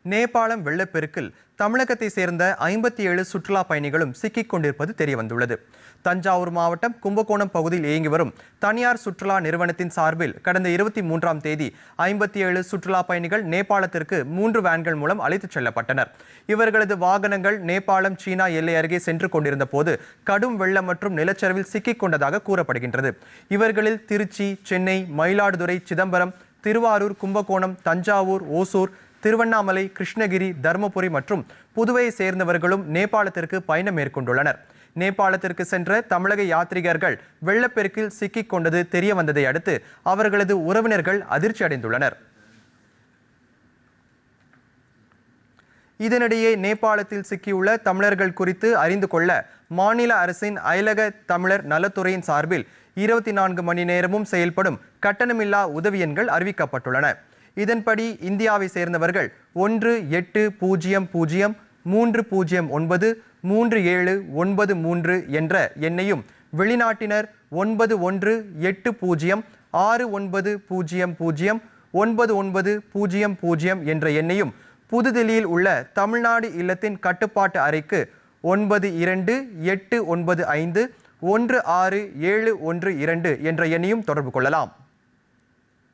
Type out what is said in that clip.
நேபாளம் வெள்ளப்பெருக்கில் தமிழகத்தை சேர்ந்த 57 சுற்றுலா பயணிகளும் சிக்கிக் கொண்டிருப்பது தெரியவந்துள்ளது. தஞ்சாவூர் மாவட்டம் கும்பகோணம் பகுதியில் இயங்கி வரும் தனியார் சுற்றுலா நிறுவனத்தின் சார்பில் கடந்த 23ஆம் தேதி 57 சுற்றுலா பயணிகள் நேபாளத்திற்கு 3 வேன்கள் மூலம் அழைத்துச் செல்லப்பட்டனர். இவர்களது வாகனங்கள் நேபாளம் சீனா எல்லை அருகே சென்று கொண்டிருந்த போது கடும் வெள்ளம் மற்றும் நிலச்சரிவில் சிக்கிக் கொண்டதாக கூறப்படுகின்றது. இவர்களில் திருச்சி, சென்னை, மயிலாடுதுறை, சிதம்பரம், திருவாரூர், கும்பகோணம், தஞ்சாவூர், ஓசூர், திருவண்ணாமலை, கிருஷ்ணகிரி, தர்மபுரி மற்றும் புதுவையை சேர்ந்தவர்களும் நேபாளத்திற்கு பயணம் மேற்கொண்டுள்ளனர். நேபாளத்திற்கு சென்ற தமிழக யாத்ரீகர்கள் வெள்ளப்பெருக்கில் சிக்கிக் கொண்டது தெரிய வந்ததை அடுத்து அவர்களது உறவினர்கள் அதிர்ச்சி அடைந்துள்ளனர். இதனிடையே நேபாளத்தில் சிக்கியுள்ள தமிழர்கள் குறித்து அறிந்து கொள்ள மாநில அரசின் அயலக தமிழர் நலத்துறையின் சார்பில் 24 மணி நேரமும் செயல்படும் கட்டணமில்லா உதவி எண்கள் அறிவிக்கப்பட்டுள்ளன. இதன்படி இந்தியாவை சேர்ந்தவர்கள் 1-8-0-309-3793 என்ற எண்ணையும், வெளிநாட்டினர் 91-80-6900 என்ற எண்ணையும், புதுதில்லியில் உள்ள தமிழ்நாடு இல்லத்தின் கட்டுப்பாட்டு அறைக்கு 92-895-16712 என்ற எண்ணையும் தொடர்பு கொள்ளலாம்.